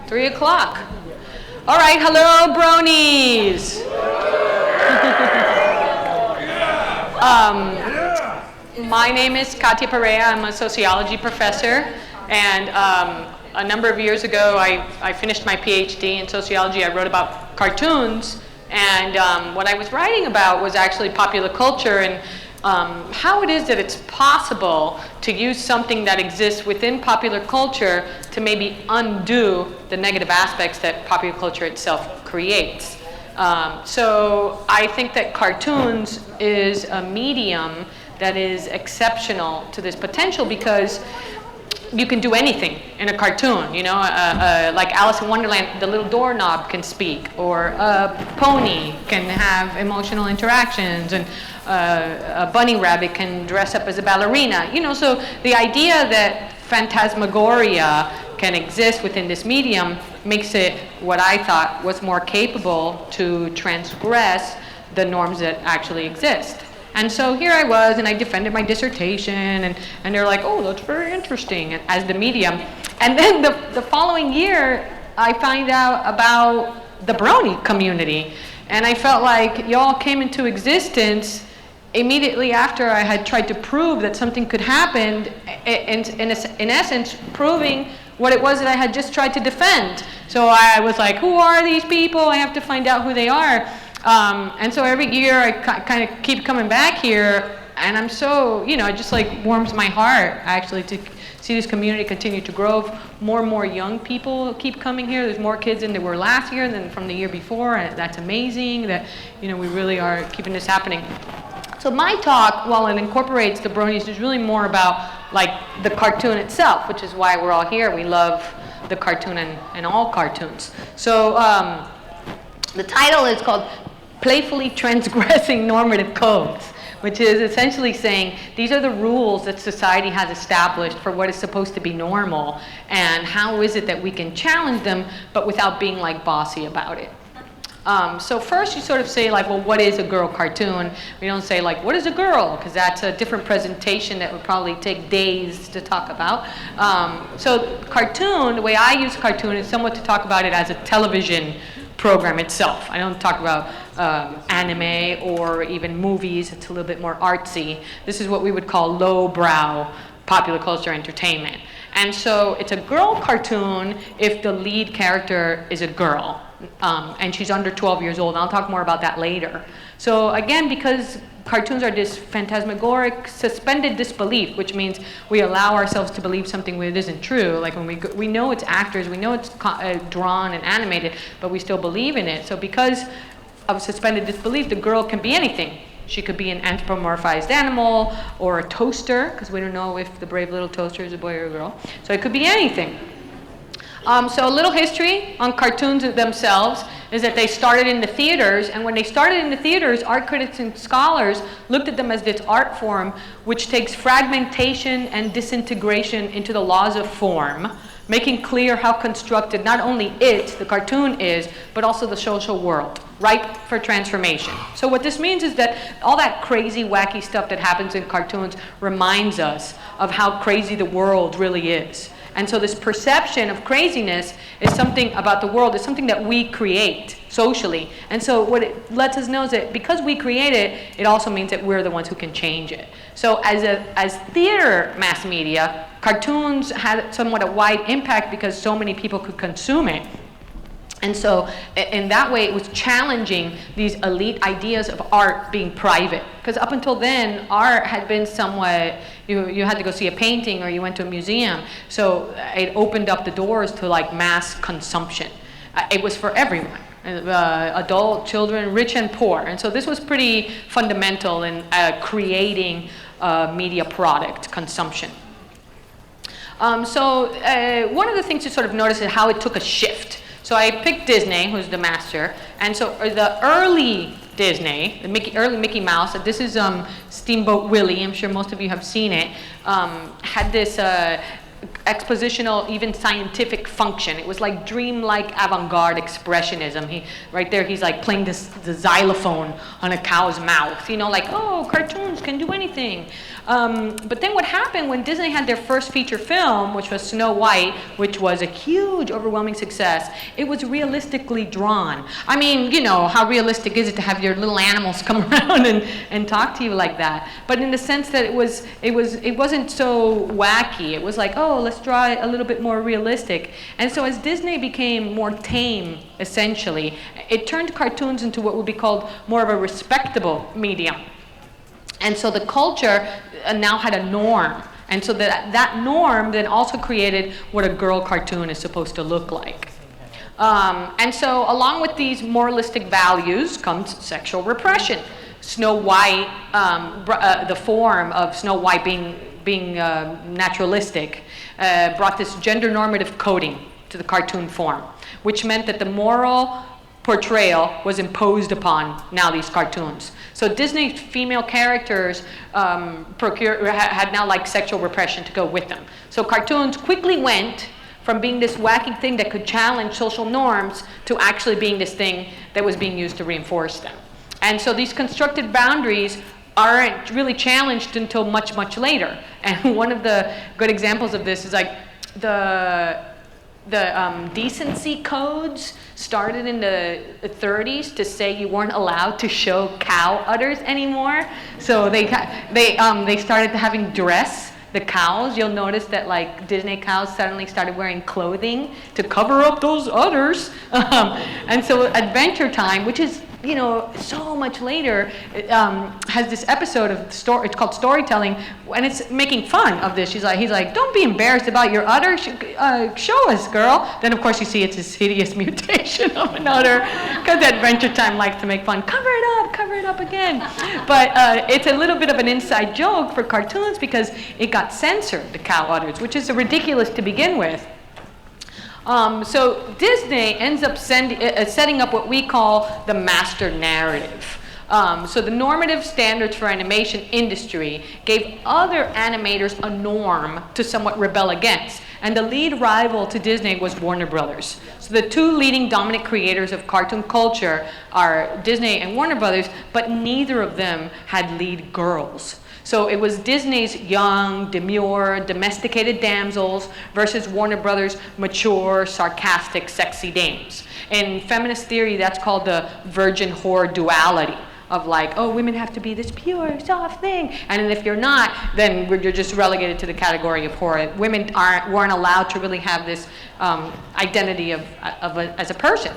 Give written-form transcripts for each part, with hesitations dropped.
3 o'clock. All right, hello, Bronies. My name is Katia Perea. I'm a sociology professor, and a number of years ago, I finished my PhD in sociology. I wrote about cartoons, and what I was writing about was actually popular culture and how it is that it's possible to use something that exists within popular culture to maybe undo the negative aspects that popular culture itself creates. So I think that cartoons is a medium that is exceptional to this potential because you can do anything in a cartoon, you know, like Alice in Wonderland, the little doorknob can speak, or a pony can have emotional interactions, and a bunny rabbit can dress up as a ballerina, you know, so the idea that phantasmagoria can exist within this medium makes it what I thought was more capable to transgress the norms that actually exist. And so here I was, and I defended my dissertation, and they're like, oh, that's very interesting, as the medium. And then the following year, I find out about the Brony community. And I felt like y'all came into existence immediately after I had tried to prove that something could happen, in essence, proving what it was that I had just tried to defend. So I was like, who are these people? I have to find out who they are. And so every year I kind of keep coming back here, and I'm so, you know, it just like warms my heart actually to see this community continue to grow. More and more young people keep coming here. There's more kids than there were last year than from the year before, and that's amazing that, you know, we really are keeping this happening. So my talk, while it incorporates the Bronies, is really more about like the cartoon itself, which is why we're all here. We love the cartoon and all cartoons. So the title is called Playfully Transgressing Normative Codes, which is essentially saying these are the rules that society has established for what is supposed to be normal, and how is it that we can challenge them but without being like bossy about it. So first you sort of say like, well, what is a girl cartoon? We don't say like, what is a girl? Because that's a different presentation that would probably take days to talk about. So cartoon, the way I use cartoon is somewhat to talk about it as a television program itself. I don't talk about anime or even movies. It's a little bit more artsy. This is what we would call lowbrow popular culture entertainment. And so it's a girl cartoon if the lead character is a girl. And she's under 12 years old. And I'll talk more about that later. So again, because cartoons are this phantasmagoric, suspended disbelief, which means we allow ourselves to believe something when it isn't true. Like when we know it's actors, we know it's drawn and animated, but we still believe in it. So because of suspended disbelief, the girl can be anything. She could be an anthropomorphized animal or a toaster, because we don't know if the brave little toaster is a boy or a girl. So it could be anything. So a little history on cartoons themselves is that they started in the theaters, and when they started in the theaters, art critics and scholars looked at them as this art form which takes fragmentation and disintegration into the laws of form, making clear how constructed not only it, the cartoon is, but also the social world, ripe for transformation. So what this means is that all that crazy, wacky stuff that happens in cartoons reminds us of how crazy the world really is. And so this perception of craziness is something about the world, is something that we create socially. And so what it lets us know is that because we create it, it also means that we're the ones who can change it. So as theater mass media, cartoons had somewhat a wide impact because so many people could consume it. And so in that way, it was challenging these elite ideas of art being private. Because up until then, art had been somewhat, you had to go see a painting or you went to a museum. So it opened up the doors to like mass consumption. It was for everyone, adult, children, rich and poor. And so this was pretty fundamental in creating media product consumption. So one of the things to sort of notice is how it took a shift. So I picked Disney, who's the master, and so the early Disney, the early Mickey Mouse, this is Steamboat Willie, I'm sure most of you have seen it, had this expositional, even scientific function. It was like dreamlike avant-garde expressionism. Right there, he's like playing the xylophone on a cow's mouth. You know, like, oh, cartoons can do anything. But then what happened when Disney had their first feature film, which was Snow White, which was a huge, overwhelming success, it was realistically drawn. I mean, you know, how realistic is it to have your little animals come around and talk to you like that? But in the sense that it wasn't so wacky. It was like, oh, let's draw it a little bit more realistic. And so as Disney became more tame, essentially, it turned cartoons into what would be called more of a respectable medium. And so the culture now had a norm. And so that norm then also created what a girl cartoon is supposed to look like. And so along with these moralistic values comes sexual repression. Snow White, the form of Snow White being naturalistic, brought this gender normative coding to the cartoon form, which meant that the moral portrayal was imposed upon now these cartoons. So Disney's female characters had now like sexual repression to go with them. So cartoons quickly went from being this wacky thing that could challenge social norms to actually being this thing that was being used to reinforce them. And so these constructed boundaries aren't really challenged until much, much later. And one of the good examples of this is like the decency codes started in the 30s to say you weren't allowed to show cow udders anymore. So they started having dress. The cows, you'll notice that like Disney cows suddenly started wearing clothing to cover up those udders. And so Adventure Time, which is, you know, so much later, has this episode of it's called Storytelling, and it's making fun of this. He's like, don't be embarrassed about your udder. Show us, girl. Then of course you see it's this hideous mutation of an udder, because Adventure Time likes to make fun. Cover it up again. But it's a little bit of an inside joke for cartoons because it got censored, the cow udders, which is ridiculous to begin with. So Disney ends up setting up what we call the master narrative. So the normative standards for animation industry gave other animators a norm to somewhat rebel against. And the lead rival to Disney was Warner Brothers. So the two leading dominant creators of cartoon culture are Disney and Warner Brothers, but neither of them had lead girls. So it was Disney's young, demure, domesticated damsels versus Warner Brothers' mature, sarcastic, sexy dames. In feminist theory, that's called the virgin whore duality of like, oh, women have to be this pure, soft thing. And if you're not, then you're just relegated to the category of whore. Women weren't allowed to really have this identity as a person.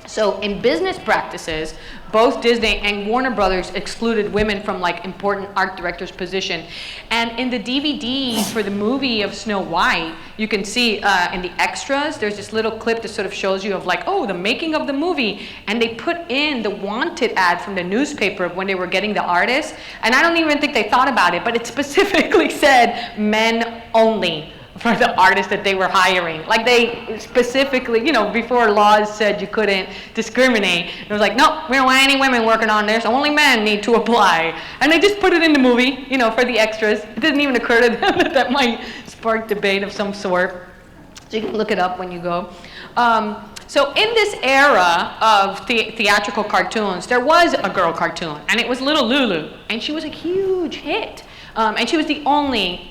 So in business practices, both Disney and Warner Brothers excluded women from like important art directors' position. And in the DVD for the movie of Snow White, you can see in the extras, there's this little clip that sort of shows you of like, oh, the making of the movie. And they put in the wanted ad from the newspaper of when they were getting the artist. And I don't even think they thought about it, but it specifically said men only for the artists that they were hiring. Like they specifically, you know, before laws said you couldn't discriminate, it was like, nope, we don't want any women working on this, only men need to apply. And they just put it in the movie, you know, for the extras. It didn't even occur to them that that might spark debate of some sort. So you can look it up when you go. So in this era of theatrical cartoons, there was a girl cartoon, and it was Little Lulu, and she was a huge hit. And she was the only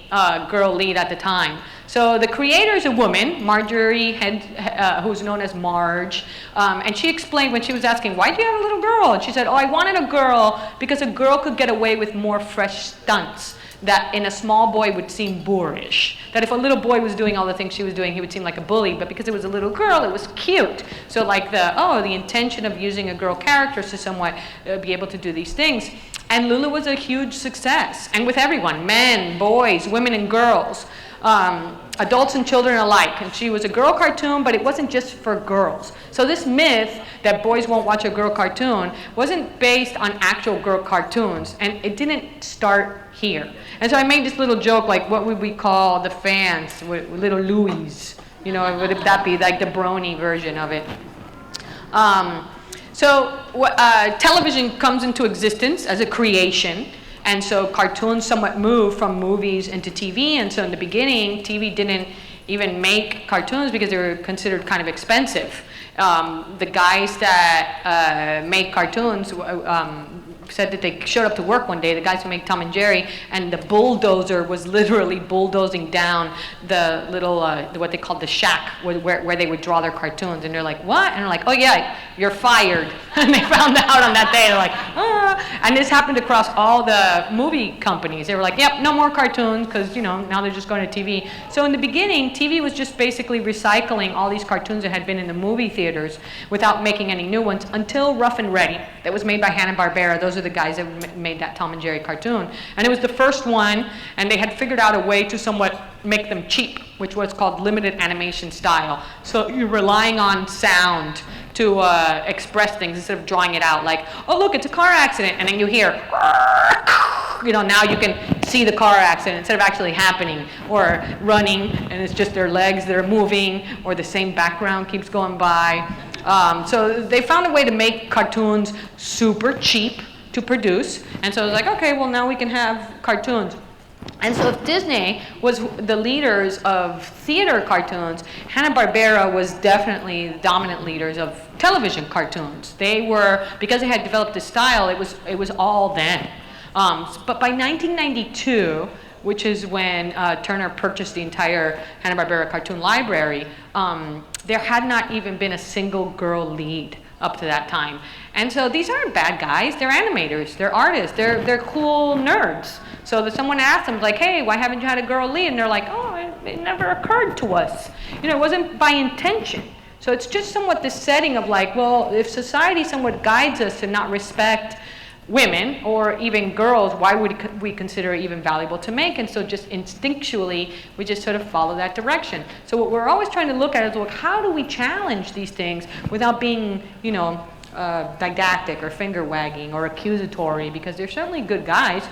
girl lead at the time. So the creator is a woman, Marjorie, who's known as Marge, and she explained when she was asking, why do you have a little girl? And she said, oh, I wanted a girl because a girl could get away with more fresh stunts that in a small boy would seem boorish. That if a little boy was doing all the things she was doing, he would seem like a bully, but because it was a little girl, it was cute. So like the intention of using a girl character to somewhat be able to do these things. And Lulu was a huge success, and with everyone, men, boys, women, and girls, adults and children alike. And she was a girl cartoon, but it wasn't just for girls. So this myth that boys won't watch a girl cartoon wasn't based on actual girl cartoons, and it didn't start here. And so I made this little joke, like, what would we call the fans, little Louis? You know, would that be like the Brony version of it? So television comes into existence as a creation, And so cartoons somewhat moved from movies into TV. And so in the beginning, TV didn't even make cartoons because they were considered kind of expensive. The guys that make cartoons said that they showed up to work one day, the guys who make Tom and Jerry, and the bulldozer was literally bulldozing down the little, what they called the shack, where they would draw their cartoons. And they're like, what? And they're like, oh yeah, you're fired. And they found out on that day, they're like, ah. And this happened across all the movie companies. They were like, yep, no more cartoons, because now they're just going to TV. So in the beginning, TV was just basically recycling all these cartoons that had been in the movie theaters without making any new ones until Rough and Ready, that was made by Hanna-Barbera. Those are the guys that made that Tom and Jerry cartoon. And it was the first one, and they had figured out a way to somewhat make them cheap, which was called limited animation style. So you're relying on sound to express things instead of drawing it out. Like, oh look, it's a car accident, and then you hear, now you can see the car accident instead of actually happening, or running, and it's just their legs that are moving, or the same background keeps going by. So they found a way to make cartoons super cheap to produce, and so it was like, okay, well now we can have cartoons. And so if Disney was the leaders of theater cartoons, Hanna-Barbera was definitely the dominant leaders of television cartoons. They were, because they had developed this style, it was all then. But by 1992, which is when Turner purchased the entire Hanna-Barbera cartoon library, there had not even been a single girl lead up to that time. And so these aren't bad guys, they're animators, they're artists, they're cool nerds. So that someone asked them, like, hey, why haven't you had a girl lead? And they're like, oh, it never occurred to us. It wasn't by intention. So it's just somewhat this setting of like, well, if society somewhat guides us to not respect women or even girls, why would we consider it even valuable to make? And so just instinctually, we just sort of follow that direction. So what we're always trying to look at is, look, how do we challenge these things without being, didactic or finger wagging or accusatory, because they're certainly good guys.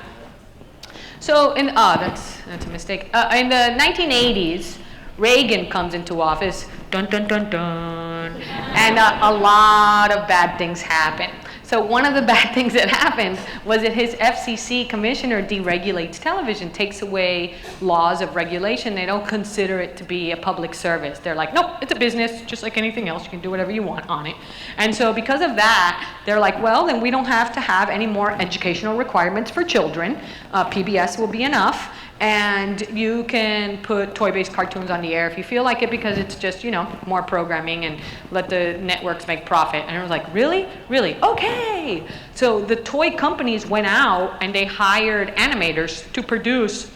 So that's a mistake. In the 1980s, Reagan comes into office, dun dun dun dun, and a lot of bad things happen. So one of the bad things that happened was that his FCC commissioner deregulates television, takes away laws of regulation. They don't consider it to be a public service. They're like, nope, it's a business, just like anything else. You can do whatever you want on it. And so because of that, they're like, well, then we don't have to have any more educational requirements for children. PBS will be enough. And you can put toy-based cartoons on the air if you feel like it, because it's just, more programming, and let the networks make profit. And I was like, really? Really? Okay. So the toy companies went out and they hired animators to produce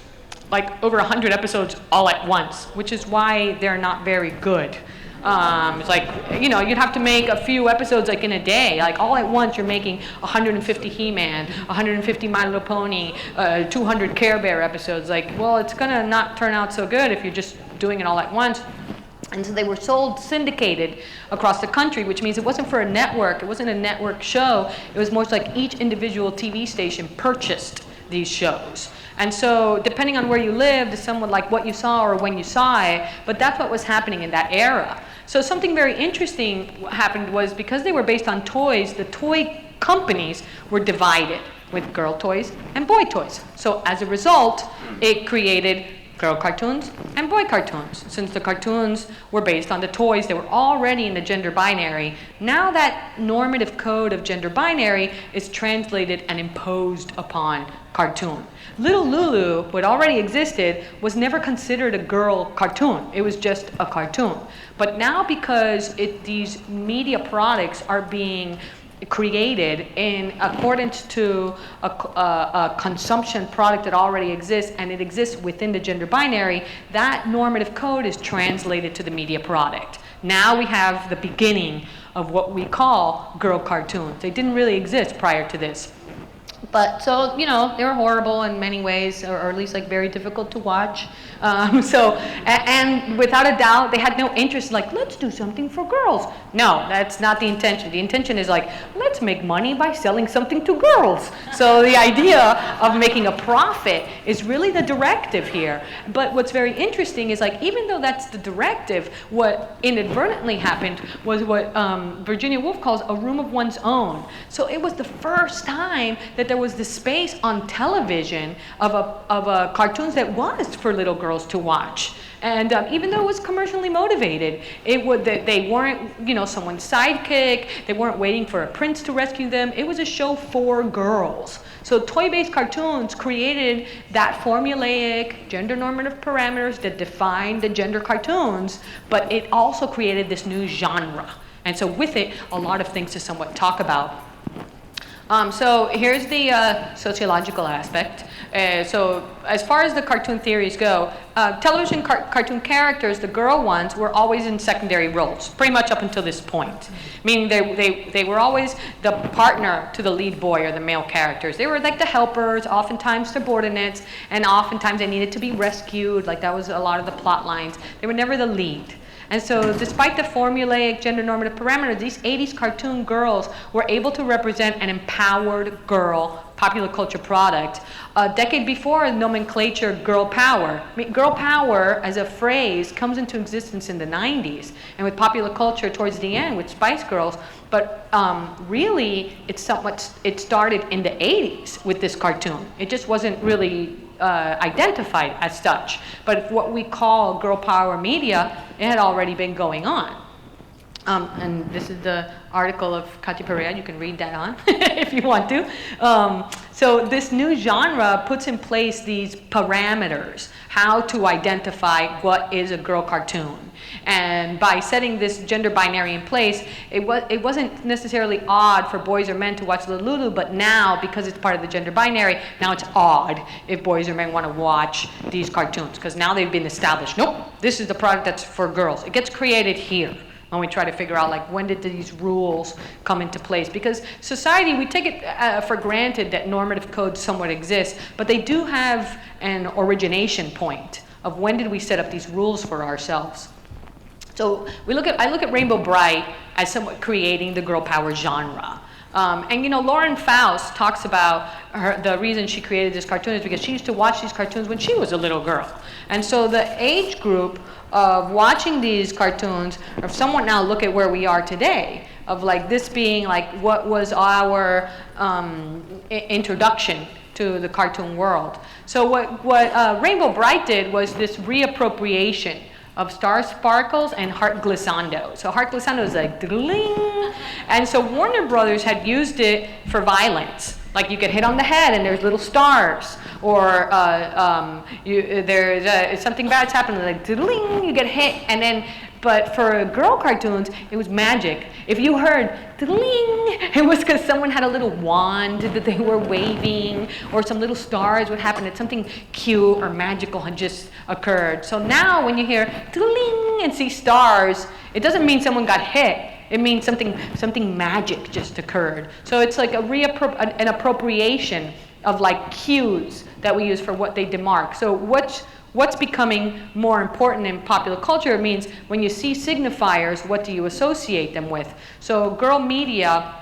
like over 100 episodes all at once, which is why they're not very good. It's like, you'd have to make a few episodes like in a day. Like all at once you're making 150 He-Man, 150 My Little Pony, 200 Care Bear episodes. Like, well, it's gonna not turn out so good if you're just doing it all at once. And so they were sold syndicated across the country, which means it wasn't for a network. It wasn't a network show. It was more like each individual TV station purchased these shows. And so depending on where you lived, it's somewhat like what you saw or when you saw it, but that's what was happening in that era. So something very interesting happened was, because they were based on toys, the toy companies were divided with girl toys and boy toys. So as a result, it created girl cartoons and boy cartoons. Since the cartoons were based on the toys that were already in the gender binary, now that normative code of gender binary is translated and imposed upon cartoon. Little Lulu, what already existed, was never considered a girl cartoon. It was just a cartoon. But now, because these media products are being created in accordance to a consumption product that already exists, and it exists within the gender binary, that normative code is translated to the media product. Now we have the beginning of what we call girl cartoons. They didn't really exist prior to this. But so, they were horrible in many ways, or at least like very difficult to watch. And without a doubt, they had no interest, like, let's do something for girls. No, that's not the intention. The intention is like, let's make money by selling something to girls. So the idea of making a profit is really the directive here. But what's very interesting is, like, even though that's the directive, what inadvertently happened was what Virginia Woolf calls a room of one's own. So it was the first time that there was this space on television of cartoons that was for little girls to watch. And even though it was commercially motivated, they weren't, you know, someone's sidekick. They weren't waiting for a prince to rescue them. It was a show for girls. So toy-based cartoons created that formulaic, gender-normative parameters that define the gender cartoons, but it also created this new genre. And so with it, a lot of things to somewhat talk about. So here's the sociological aspect. So as far as the cartoon theories go, television cartoon characters, the girl ones, were always in secondary roles, pretty much up until this point. Meaning they were always the partner to the lead boy or the male characters. They were like the helpers, oftentimes subordinates, and oftentimes they needed to be rescued. Like that was a lot of the plot lines. They were never the lead. And so despite the formulaic gender normative parameters, these 80s cartoon girls were able to represent an empowered girl popular culture product. A decade before nomenclature girl power. I mean, girl power as a phrase comes into existence in the 90s and with popular culture towards the end with Spice Girls. But really, it started in the 80s with this cartoon. It just wasn't really identified as such. But what we call girl power media, it had already been going on. And this is the article of Katia Perea. You can read that on if you want to. So this new genre puts in place these parameters, how to identify what is a girl cartoon. And by setting this gender binary in place, it wasn't necessarily odd for boys or men to watch Lulu, but now, because it's part of the gender binary, now it's odd if boys or men want to watch these cartoons, because now they've been established. Nope, this is the product that's for girls. It gets created here when we try to figure out, like, when did these rules come into place? Because society, we take it for granted that normative codes somewhat exist, but they do have an origination point of when did we set up these rules for ourselves. So I look at Rainbow Brite as somewhat creating the girl power genre. And you know, Lauren Faust talks about the reason she created this cartoon is because she used to watch these cartoons when she was a little girl. And so the age group of watching these cartoons, or somewhat now look at where we are today, of like this being like what was our introduction to the cartoon world. So what Rainbow Brite did was this reappropriation of Star Sparkles and Heart Glissando. So Heart Glissando is like ding, and so Warner Brothers had used it for violence. Like you get hit on the head and there's little stars, or there's something bad's happening, like ding, you get hit, and then. But for girl cartoons, it was magic. If you heard ding, it was because someone had a little wand that they were waving, or some little stars would happen, that something cute or magical had just occurred. So now when you hear ding and see stars, it doesn't mean someone got hit. It means something magic just occurred. So it's like an appropriation of like cues that we use for what they demark. So what's becoming more important in popular culture means when you see signifiers, what do you associate them with? So girl media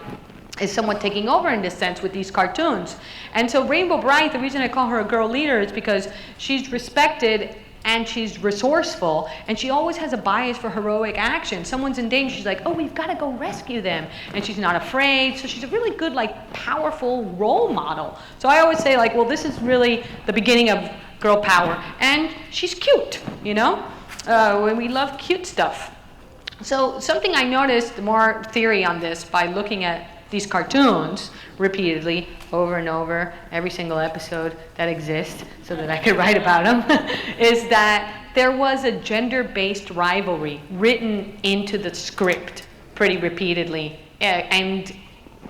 is somewhat taking over in this sense with these cartoons. And so Rainbow Brite, the reason I call her a girl leader is because she's respected and she's resourceful, and she always has a bias for heroic action. Someone's in danger, she's like, oh, we've got to go rescue them. And she's not afraid, so she's a really good, like, powerful role model. So I always say, like, well, this is really the beginning of girl power. And she's cute, you know? When we love cute stuff. So something I noticed, more theory on this, by looking at these cartoons repeatedly, over and over, every single episode that exists, so that I could write about them, is that there was a gender-based rivalry written into the script pretty repeatedly and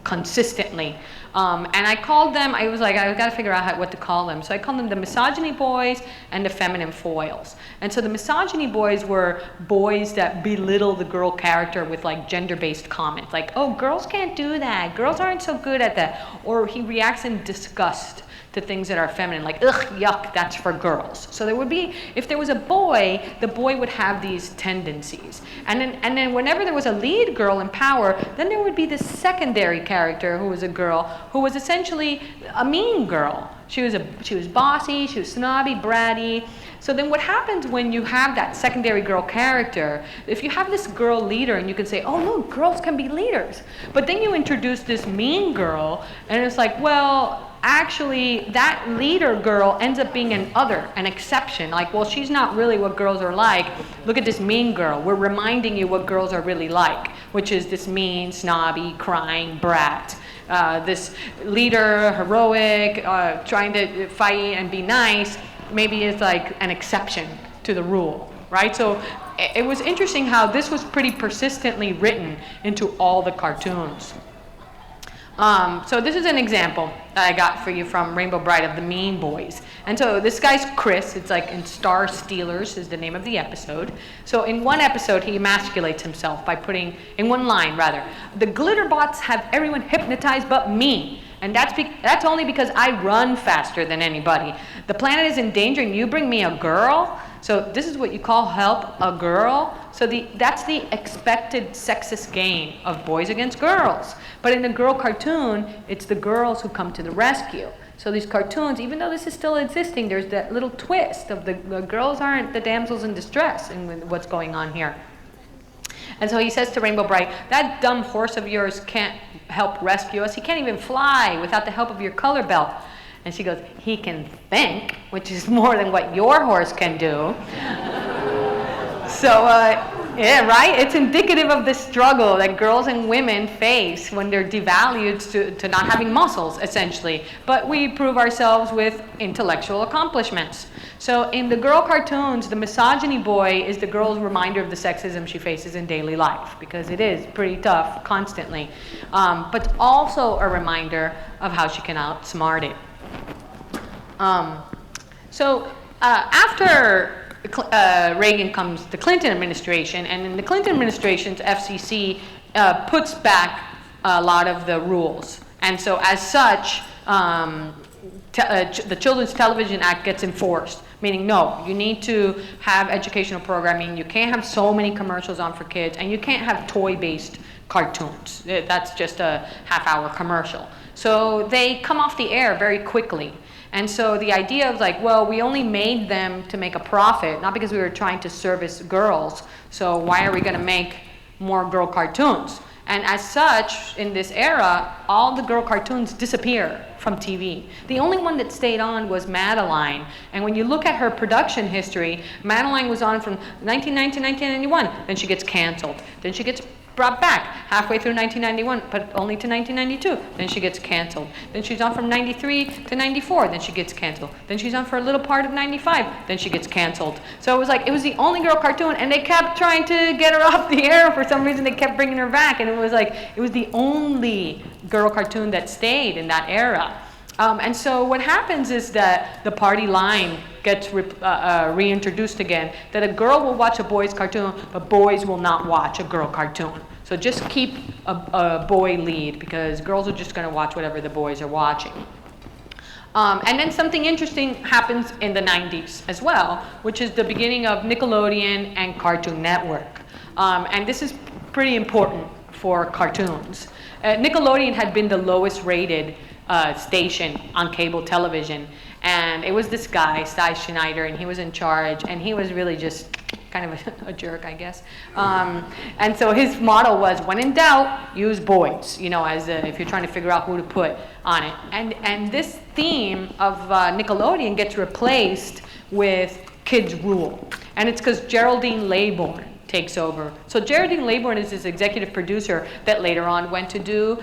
consistently. And I called them, I was like, I've got to figure out what to call them. So I called them the misogyny boys and the feminine foils. And so the misogyny boys were boys that belittle the girl character with like gender-based comments. Like, oh, girls can't do that. Girls aren't so good at that. Or he reacts in disgust to things that are feminine, like, ugh, yuck, that's for girls. So there would be, if there was a boy, the boy would have these tendencies. And then whenever there was a lead girl in power, then there would be this secondary character who was a girl, who was essentially a mean girl. She was bossy, she was snobby, bratty. So then what happens when you have that secondary girl character, if you have this girl leader and you can say, oh, look, girls can be leaders. But then you introduce this mean girl, and it's like, well, actually that leader girl ends up being an exception. Like, well, she's not really what girls are like. Look at this mean girl. We're reminding you what girls are really like, which is this mean, snobby, crying brat. This leader, heroic, trying to fight and be nice, maybe is like an exception to the rule, right? So it was interesting how this was pretty persistently written into all the cartoons. So this is an example that I got for you from Rainbow Brite of the Mean Boys. And so this guy's Chris. It's like in Star Stealers is the name of the episode. So in one episode, he emasculates himself by putting, in one line rather, the Glitterbots have everyone hypnotized but me. And that's only because I run faster than anybody. The planet is in danger and you bring me a girl? So this is what you call help a girl? So that's the expected sexist game of boys against girls. But in the girl cartoon, it's the girls who come to the rescue. So these cartoons, even though this is still existing, there's that little twist of the girls aren't the damsels in distress in what's going on here. And so he says to Rainbow Brite, that dumb horse of yours can't help rescue us. He can't even fly without the help of your color belt. And she goes, he can think, which is more than what your horse can do. So, yeah, right? It's indicative of the struggle that girls and women face when they're devalued to not having muscles, essentially. But we prove ourselves with intellectual accomplishments. So in the girl cartoons, the misogyny boy is the girl's reminder of the sexism she faces in daily life, because it is pretty tough constantly. But also a reminder of how she can outsmart it. After Reagan comes the Clinton administration, and in the Clinton administration's FCC puts back a lot of the rules. And so as such, the Children's Television Act gets enforced, meaning no, you need to have educational programming, you can't have so many commercials on for kids, and you can't have toy-based cartoons. That's just a half-hour commercial. So they come off the air very quickly. And so the idea of like, well, we only made them to make a profit, not because we were trying to service girls, so why are we going to make more girl cartoons? And as such, in this era, all the girl cartoons disappear from TV. The only one that stayed on was Madeline. And when you look at her production history, Madeline was on from 1990 to 1991. Then she gets canceled. Then she gets brought back halfway through 1991, but only to 1992. Then she gets canceled. Then she's on from 93 to 94. Then she gets canceled. Then she's on for a little part of 95. Then she gets canceled. So it was the only girl cartoon, and they kept trying to get her off the air. For some reason, they kept bringing her back, and it was the only girl cartoon that stayed in that era. And so what happens is that the party line gets reintroduced again, that a girl will watch a boys cartoon, but boys will not watch a girl cartoon. So just keep a boy lead, because girls are just going to watch whatever the boys are watching. And then something interesting happens in the 90s as well, which is the beginning of Nickelodeon and Cartoon Network. And this is pretty important for cartoons. Nickelodeon had been the lowest rated station on cable television, and it was this guy, Cy Schneider, and he was in charge, and he was really just kind of a jerk, I guess. And so his motto was, when in doubt, use boys, if you're trying to figure out who to put on it. And this theme of Nickelodeon gets replaced with Kids Rule, and it's because Geraldine Laybourne takes over. So Geraldine Laybourne is this executive producer that later on went to do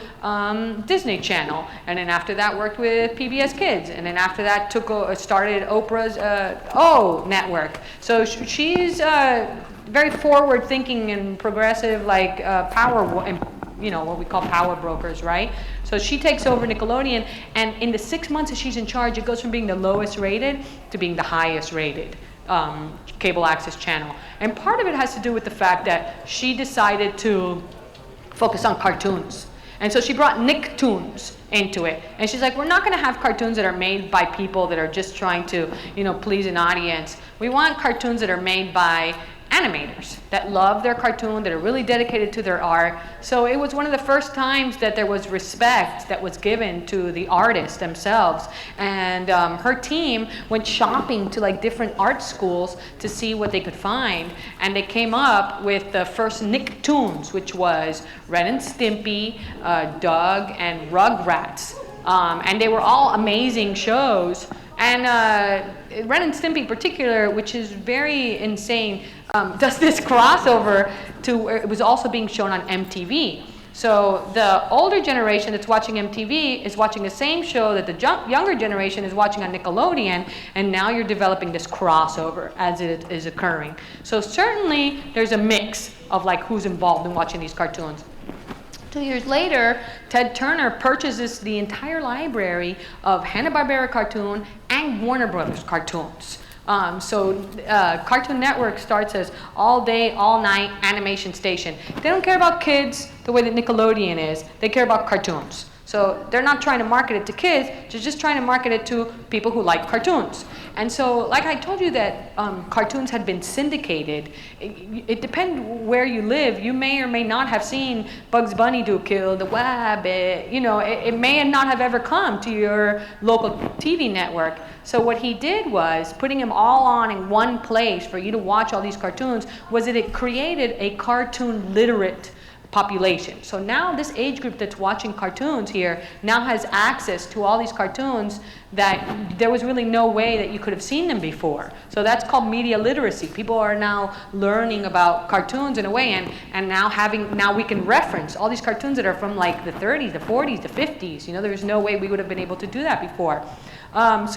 Disney Channel, and then after that worked with PBS Kids, and then after that started Oprah's O Network. So she's very forward-thinking and progressive, like what we call power brokers, right? So she takes over Nickelodeon, and in the 6 months that she's in charge, it goes from being the lowest rated to being the highest rated cable access channel. And part of it has to do with the fact that she decided to focus on cartoons. And so she brought Nicktoons into it. And she's like, we're not going to have cartoons that are made by people that are just trying to, please an audience. We want cartoons that are made by animators that love their cartoon, that are really dedicated to their art. So it was one of the first times that there was respect that was given to the artists themselves. And her team went shopping to different art schools to see what they could find. And they came up with the first Nicktoons, which was Ren and Stimpy, Doug, and Rugrats. And they were all amazing shows. And Ren and Stimpy in particular, which is very insane, does this crossover to where it was also being shown on MTV. So the older generation that's watching MTV is watching the same show that the younger generation is watching on Nickelodeon, and now you're developing this crossover as it is occurring. So certainly there's a mix of like who's involved in watching these cartoons. 2 years later, Ted Turner purchases the entire library of Hanna-Barbera cartoon and Warner Brothers cartoons. Cartoon Network starts as all day, all night animation station. They don't care about kids the way that Nickelodeon is. They care about cartoons. So they're not trying to market it to kids, they're just trying to market it to people who like cartoons. And so, like I told you that cartoons had been syndicated, it depends where you live. You may or may not have seen Bugs Bunny do Kill the Wabbit. You know, it may not have ever come to your local TV network. So what he did was, putting them all on in one place for you to watch all these cartoons, was that it created a cartoon literate population. So now this age group that's watching cartoons here now has access to all these cartoons that there was really no way that you could have seen them before. So that's called media literacy. People are now learning about cartoons in a way, and now we can reference all these cartoons that are from like the 30s, the 40s, the 50s. You know, there's no way we would have been able to do that before. And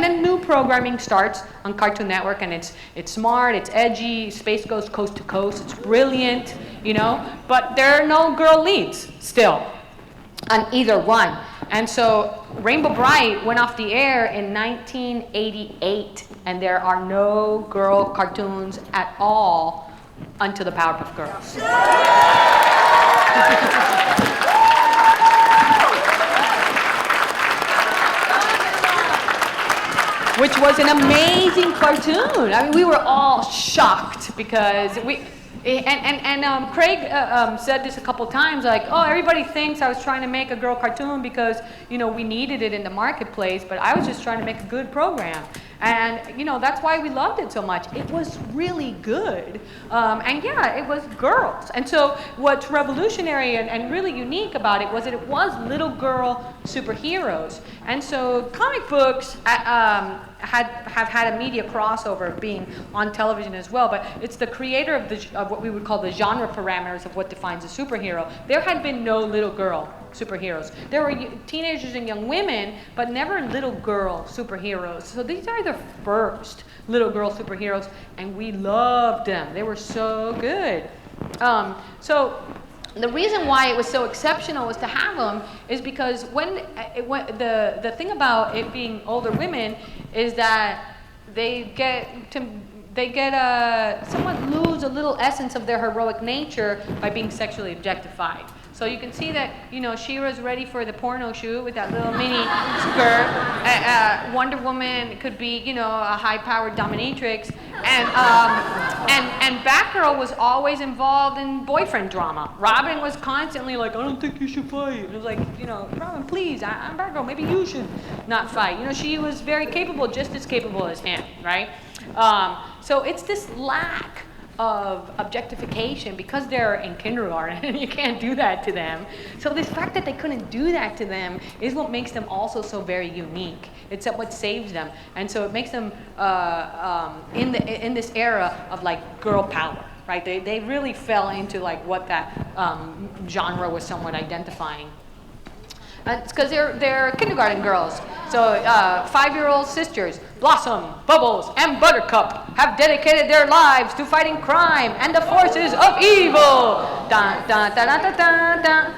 then new programming starts on Cartoon Network, and it's smart, it's edgy, space goes coast to coast, it's brilliant, you know, but there are no girl leads still on either one. And so Rainbow Brite went off the air in 1988, and there are no girl cartoons at all until the Powerpuff Girls. Which was an amazing cartoon. I mean, we were all shocked because Craig said this a couple times, like, oh, everybody thinks I was trying to make a girl cartoon because, you know, we needed it in the marketplace, but I was just trying to make a good program. And, you know, that's why we loved it so much. It was really good. And yeah, it was girls. And so what's revolutionary and really unique about it was that it was little girl superheroes. And so comic books have had a media crossover being on television as well, but it's the creator of what we would call the genre parameters of what defines a superhero. There had been no little girl superheroes. There were teenagers and young women, but never little girl superheroes. So these are the first little girl superheroes, and we loved them. They were so good. So the reason why it was so exceptional was to have them is because the thing about it being older women is that they somewhat lose a little essence of their heroic nature by being sexually objectified. So you can see that, you know, She-Ra's ready for the porno shoot with that little mini skirt. Wonder Woman could be, you know, a high-powered dominatrix. And Batgirl was always involved in boyfriend drama. Robin was constantly like, I don't think you should fight. It was like, you know, Robin, please, I'm Batgirl. Maybe you should not fight. You know, she was very capable, just as capable as him, right? So it's this lack of objectification because they're in kindergarten and you can't do that to them. So this fact that they couldn't do that to them is what makes them also so very unique. It's what saves them. And so it makes them in this era of like girl power, right? They really fell into like what that genre was somewhat identifying. It's because they're kindergarten girls. So 5-year-old sisters, Blossom, Bubbles, and Buttercup have dedicated their lives to fighting crime and the forces of evil. Dun, dun, dun, dun, dun, dun.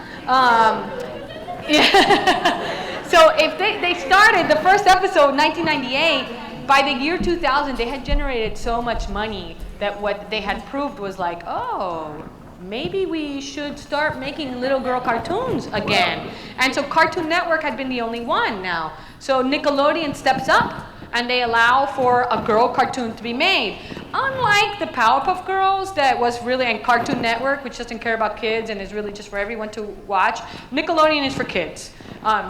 Yeah. So if they started the first episode in 1998, by the year 2000, they had generated so much money that what they had proved was like, oh, maybe we should start making little girl cartoons again. And so Cartoon Network had been the only one now. So Nickelodeon steps up and they allow for a girl cartoon to be made. Unlike the Powerpuff Girls that was really on Cartoon Network, which doesn't care about kids and is really just for everyone to watch, Nickelodeon is for kids.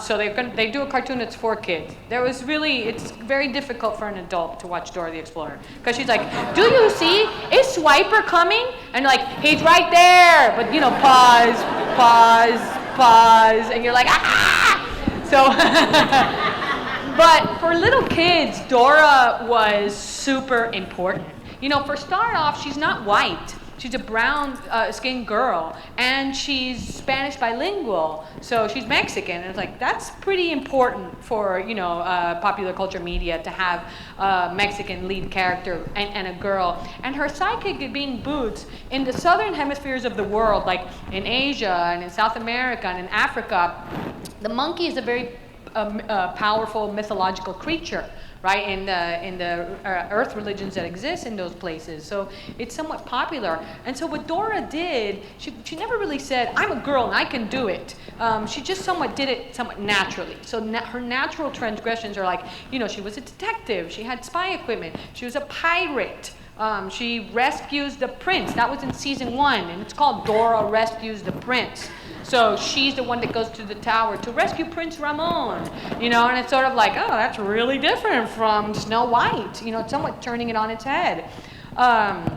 So they do a cartoon that's for kids. It's very difficult for an adult to watch Dora the Explorer. Because she's like, do you see? Is Swiper coming? And like, he's right there. But you know, pause. And you're like, ah! So, but for little kids, Dora was super important. You know, for start off, she's not white. She's a brown skinned girl, and she's Spanish bilingual, so she's Mexican. And it's like, that's pretty important for, you know, popular culture media to have a Mexican lead character and a girl. And her sidekick being Boots, in the southern hemispheres of the world, like in Asia and in South America and in Africa, the monkey is a very powerful mythological creature, right, in the earth religions that exist in those places. So it's somewhat popular. And so what Dora did, she never really said, I'm a girl and I can do it. She just somewhat did it somewhat naturally. So her natural transgressions are like, you know, she was a detective, she had spy equipment, she was a pirate. She rescues the prince. That was in season 1, and it's called Dora Rescues the Prince. So she's the one that goes to the tower to rescue Prince Ramon, you know, and it's sort of like, oh, that's really different from Snow White. You know, it's somewhat turning it on its head. And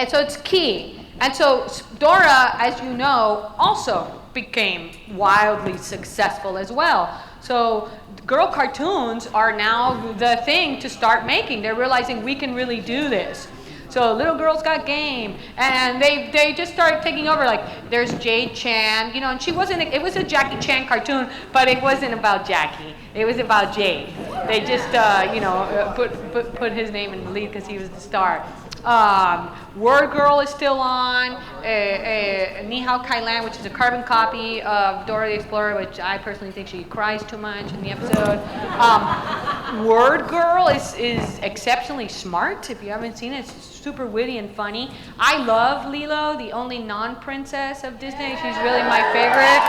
so it's key. And so Dora, as you know, also became wildly successful as well. So girl cartoons are now the thing to start making. They're realizing we can really do this. So Little Girls Got Game, and they just started taking over. Like, there's Jade Chan, you know, and she wasn't, it was a Jackie Chan cartoon, but it wasn't about Jackie. It was about Jade. They just, you know, put his name in the lead because he was the star. Word Girl is still on. Ni Hao Kai Lan, which is a carbon copy of Dora the Explorer, which I personally think she cries too much in the episode. Word Girl is exceptionally smart. If you haven't seen it, it's super witty and funny. I love Lilo, the only non-princess of Disney. She's really my favorite.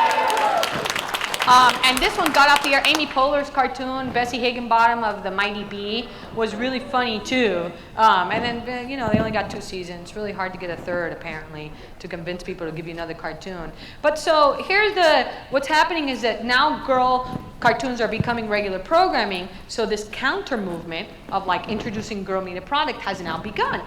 And this one got off the air. Amy Poehler's cartoon, Bessie Higginbottom of the Mighty Bee, was really funny too. And then, you know, they only got 2 seasons. It's really hard to get a third, apparently, to convince people to give you another cartoon. But so here's what's happening is that now girl cartoons are becoming regular programming. So this counter movement of like introducing girl media product has now begun.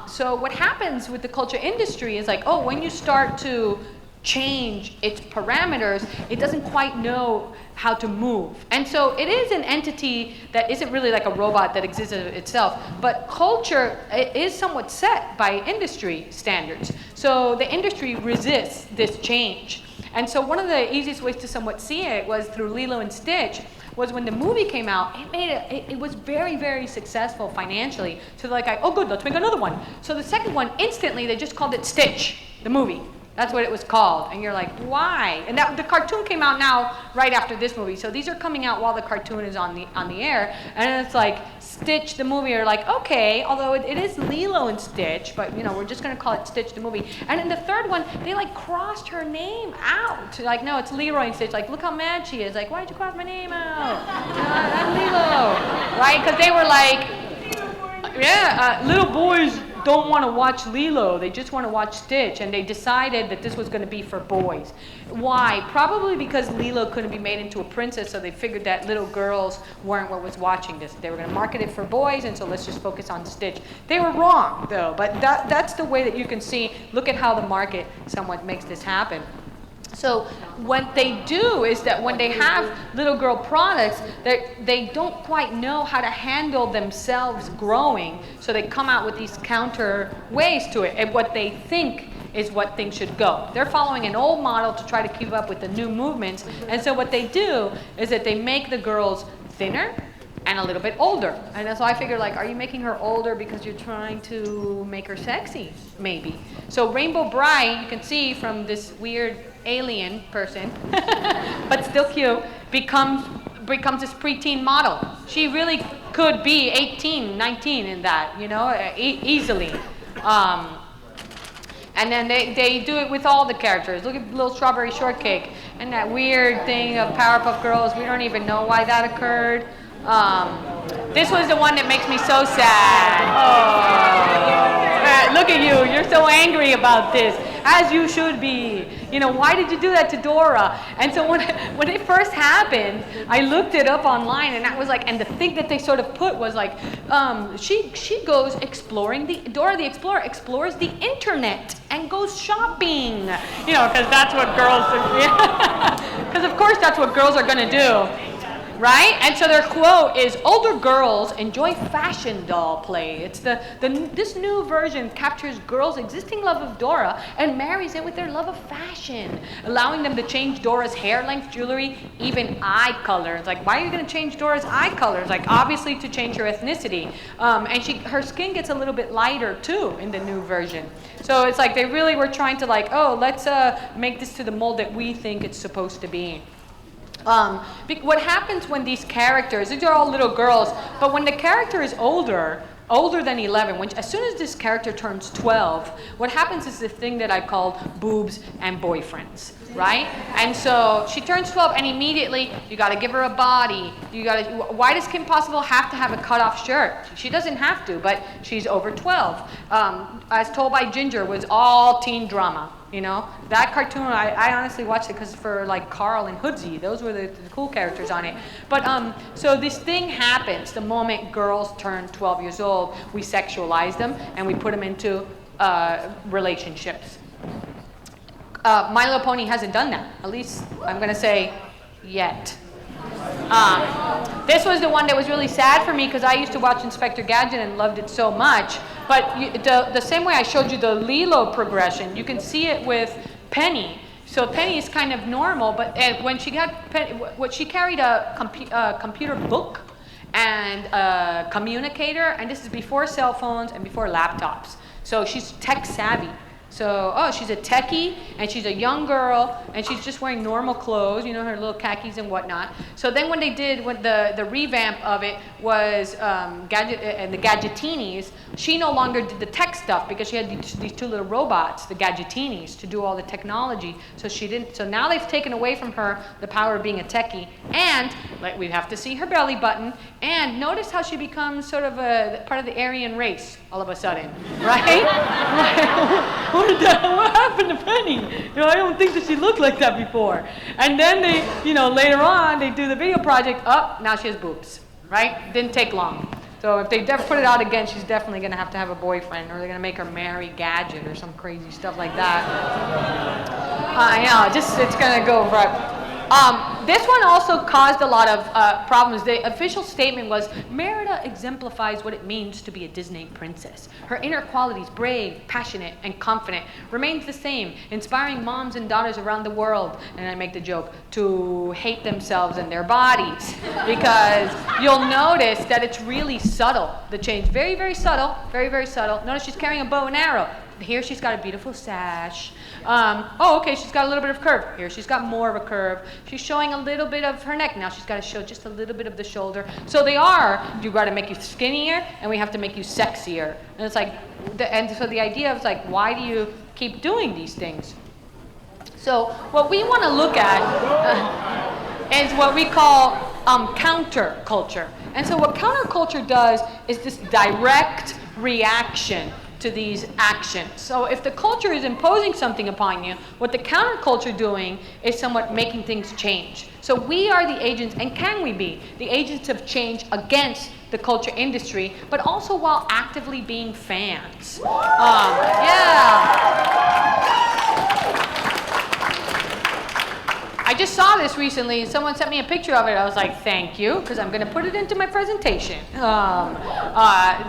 So what happens with the culture industry is like, oh, when you start to change its parameters, it doesn't quite know how to move. And so it is an entity that isn't really like a robot that exists of itself, but culture is somewhat set by industry standards. So the industry resists this change. And so one of the easiest ways to somewhat see it was through Lilo and Stitch. Was when the movie came out, it was very, very successful financially. So they're like, oh good, let's make another one. So the second one, instantly, they just called it Stitch, the movie. That's what it was called. And you're like, why? And the cartoon came out now right after this movie. So these are coming out while the cartoon is on the air. And it's like Stitch the movie. You're like, okay, although it is Lilo and Stitch, but you know, we're just gonna call it Stitch the movie. And in the third one, they like crossed her name out. Like, no, it's Leroy and Stitch. Like, look how mad she is. Like, why'd you cross my name out? I'm Lilo, right? Because they were like, yeah, little boys don't want to watch Lilo, they just want to watch Stitch, and they decided that this was going to be for boys. Why? Probably because Lilo couldn't be made into a princess, so they figured that little girls weren't what was watching this. They were going to market it for boys, and so let's just focus on Stitch. They were wrong, though, but that's the way that you can see, look at how the market somewhat makes this happen. So what they do is that when they have little girl products, they don't quite know how to handle themselves growing, so they come out with these counter ways to it, and what they think is what things should go. They're following an old model to try to keep up with the new movements, and so what they do is that they make the girls thinner and a little bit older. And so I figured, like, are you making her older because you're trying to make her sexy? Maybe. So Rainbow Brite, you can see from this weird alien person, but still cute, becomes this preteen model. She really could be 18, 19 in that, you know, easily. And then they do it with all the characters. Look at Little Strawberry Shortcake and that weird thing of Powerpuff Girls. We don't even know why that occurred. This was the one that makes me so sad. Oh. Look at you, you're so angry about this, as you should be. Why did you do that to Dora? And so when it first happened, I looked it up online, and that was like, and the thing that they sort of put was like, she goes exploring, Dora the Explorer explores the internet and goes shopping, because that's what girls, because of course that's what girls are going to do. Right? And so their quote is, older girls enjoy fashion doll play. It's this new version captures girls' existing love of Dora and marries it with their love of fashion, allowing them to change Dora's hair length, jewelry, even eye color. It's like, why are you going to change Dora's eye color? It's like, obviously to change her ethnicity. And her skin gets a little bit lighter too in the new version. So it's like they really were trying to like, oh, let's make this to the mold that we think it's supposed to be. What happens when these characters, these are all little girls, but when the character is older than 11, as soon as this character turns 12, what happens is the thing that I call boobs and boyfriends, right? And so she turns 12, and immediately you got to give her a body. Why does Kim Possible have to have a cut-off shirt? She doesn't have to, but she's over 12. As Told by Ginger was all teen drama. That cartoon, I honestly watched it because for like Carl and Hoodsy, those were the cool characters on it. But so this thing happens the moment girls turn 12 years old. We sexualize them and we put them into relationships. My Little Pony hasn't done that. At least I'm going to say yet. This was the one that was really sad for me because I used to watch Inspector Gadget and loved it so much. But the same way I showed you the Lilo progression, you can see it with Penny. So Penny is kind of normal, but when she got she carried a computer book and a communicator, and this is before cell phones and before laptops. So she's tech savvy. So, she's a techie, and she's a young girl, and she's just wearing normal clothes, her little khakis and whatnot. So then when they did, the revamp of it was Gadget and the Gadgetinis, she no longer did the tech stuff because she had these two little robots, the Gadgetinis, to do all the technology. So she didn't. So now they've taken away from her the power of being a techie, and we have to see her belly button. And notice how she becomes sort of a part of the Aryan race all of a sudden, right? What happened to Penny? I don't think that she looked like that before. And then they, later on, they do the video project. Now she has boobs, right? Didn't take long. So if they put it out again, she's definitely going to have a boyfriend, or they're going to make her marry Gadget or some crazy stuff like that. It's going to go right. This one also caused a lot of problems. The official statement was, Merida exemplifies what it means to be a Disney princess. Her inner qualities, brave, passionate, and confident, remains the same, inspiring moms and daughters around the world, and I make the joke, to hate themselves and their bodies. Because you'll notice that it's really subtle, the change. Very, very subtle, very, very subtle. Notice she's carrying a bow and arrow. Here she's got a beautiful sash. Okay, she's got a little bit of curve. Here she's got more of a curve. She's showing a little bit of her neck. Now she's got to show just a little bit of the shoulder. So you've got to make you skinnier, and we have to make you sexier. And it's like, so the idea is like, why do you keep doing these things? So what we want to look at is what we call counterculture. And so what counterculture does is this direct reaction to these actions. So if the culture is imposing something upon you, what the counterculture doing is somewhat making things change. So we are the agents, and can we be, the agents of change against the culture industry, but also while actively being fans. I just saw this recently. Someone sent me a picture of it. I was like, thank you, because I'm going to put it into my presentation.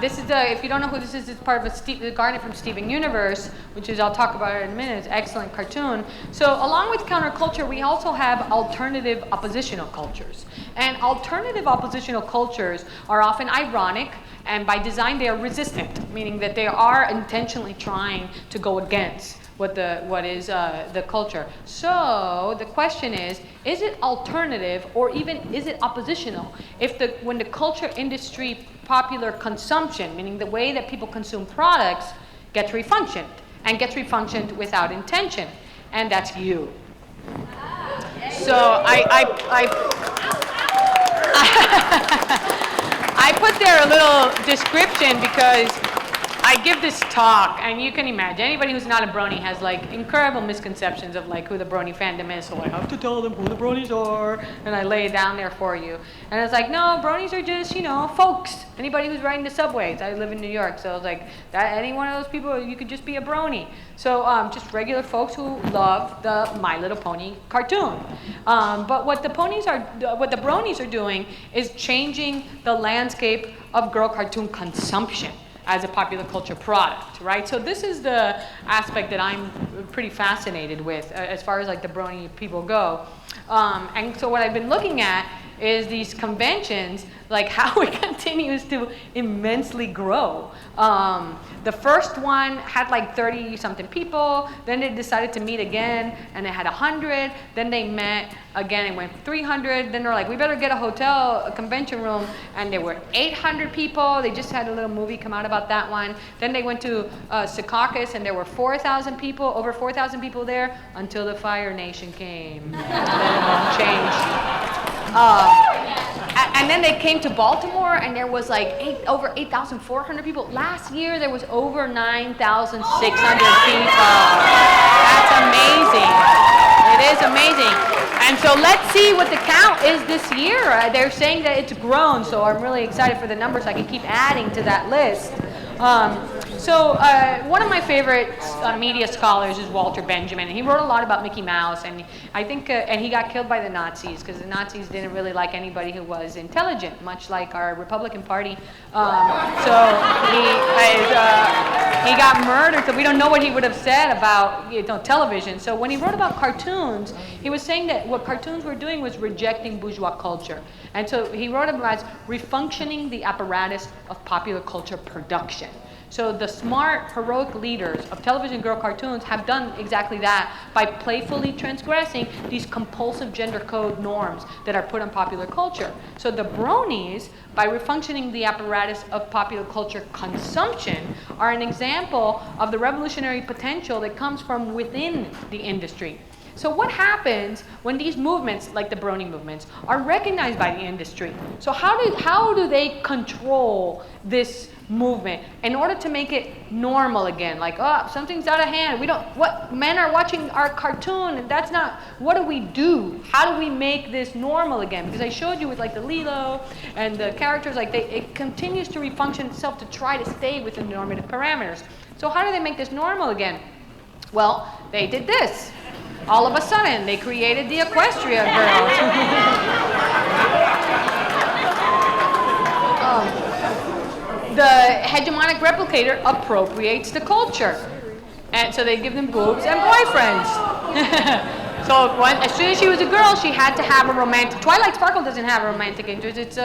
This is if you don't know who this is, it's part of the Garnet from Steven Universe, which is, I'll talk about it in a minute. It's an excellent cartoon. So along with counterculture, we also have alternative oppositional cultures. And alternative oppositional cultures are often ironic, and by design they are resistant, meaning that they are intentionally trying to go against what is the culture. So the question is it alternative, or even is it oppositional? When the culture industry popular consumption, meaning the way that people consume products, gets refunctioned, and gets refunctioned without intention, and that's you. So I put there a little description because I give this talk, and you can imagine, anybody who's not a Brony has like incredible misconceptions of like who the Brony fandom is, so I have to tell them who the Bronies are, and I lay it down there for you. And it's like, no, Bronies are just, you know, folks. Anybody who's riding the subways. I live in New York, so it's like, that any one of those people, you could just be a Brony. So just regular folks who love the My Little Pony cartoon. But what the Bronies are doing is changing the landscape of girl cartoon consumption as a popular culture product, right? So this is the aspect that I'm pretty fascinated with as far as like the Brony people go. And so what I've been looking at is these conventions, like how it continues to immensely grow. The first one had like 30-something people, then they decided to meet again, and they had 100, then they met again and went 300, then they're like, we better get a convention room, and there were 800 people. They just had a little movie come out about that one. Then they went to Secaucus, and there were 4,000 people, over 4,000 people there, until the Fire Nation came. And then it all changed. And then they came to Baltimore, and there was like over 8,400 people. Last year, there was over 9,600 people. That's amazing. It is amazing. And so let's see what the count is this year. They're saying that it's grown, so I'm really excited for the numbers. I can keep adding to that list. So one of my favorite media scholars is Walter Benjamin, and he wrote a lot about Mickey Mouse, and I think, and he got killed by the Nazis because the Nazis didn't really like anybody who was intelligent, much like our Republican Party. So he got murdered, so we don't know what he would have said about television. So when he wrote about cartoons, he was saying that what cartoons were doing was rejecting bourgeois culture. And so he wrote about as refunctioning the apparatus of popular culture production. So the smart, heroic leaders of television girl cartoons have done exactly that by playfully transgressing these compulsive gender code norms that are put on popular culture. So the Bronies, by refunctioning the apparatus of popular culture consumption, are an example of the revolutionary potential that comes from within the industry. So what happens when these movements, like the Brony movements, are recognized by the industry? So how do they control this movement in order to make it normal again? Like, oh, something's out of hand. Men are watching our cartoon, and that's not, what do we do? How do we make this normal again? Because I showed you with like the Lilo and the characters, like it continues to refunction itself to try to stay within normative parameters. So how do they make this normal again? Well, they did this. All of a sudden, they created the Equestria Girls. The hegemonic replicator appropriates the culture. And so they give them boobs and boyfriends. So as soon as she was a girl, she had to have a romantic. Twilight Sparkle doesn't have a romantic interest. It's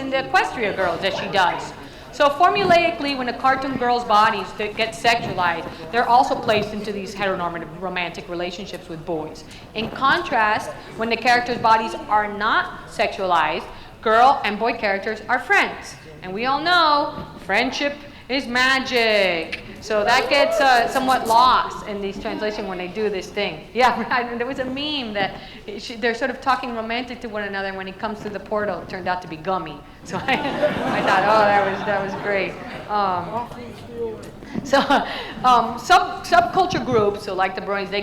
in the Equestria Girls that she does. So formulaically, when the cartoon girls' bodies get sexualized, they're also placed into these heteronormative romantic relationships with boys. In contrast, when the characters' bodies are not sexualized, girl and boy characters are friends. And we all know friendship is magic. So that gets somewhat lost in these translations when they do this thing. Yeah, right. There was a meme that they're sort of talking romantic to one another, and when he comes through the portal, it turned out to be Gummy. So I thought, oh, that was great. Subculture groups, so like the Bronies, they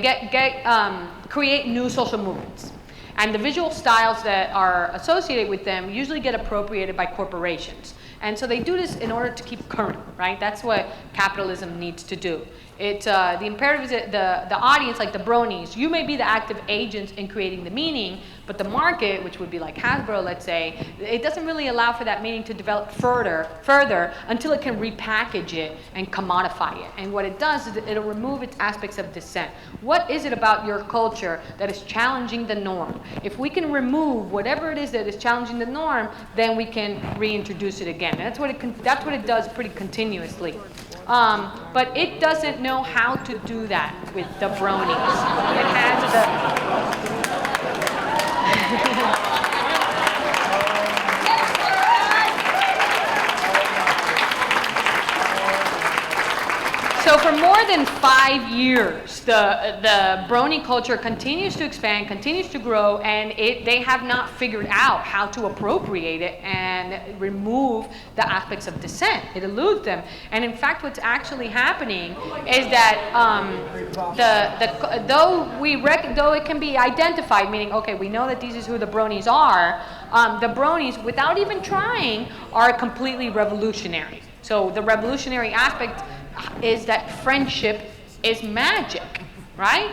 create new social movements. And the visual styles that are associated with them usually get appropriated by corporations. And so they do this in order to keep current, right? That's what capitalism needs to do. The imperative is that the audience, like the Bronies, you may be the active agents in creating the meaning, but the market, which would be like Hasbro, let's say, it doesn't really allow for that meaning to develop further until it can repackage it and commodify it. And what it does is it'll remove its aspects of dissent. What is it about your culture that is challenging the norm? If we can remove whatever it is that is challenging the norm, then we can reintroduce it again. And that's what it does pretty continuously. But it doesn't know how to do that with the Bronies. It has the... So for more than 5 years, the Brony culture continues to expand, continues to grow, and they have not figured out how to appropriate it and remove the aspects of dissent. It eludes them. And in fact, what's actually happening is that though it can be identified, meaning, okay, we know that this is who the Bronies are, the Bronies, without even trying, are completely revolutionary. So the revolutionary aspect is that friendship is magic, right?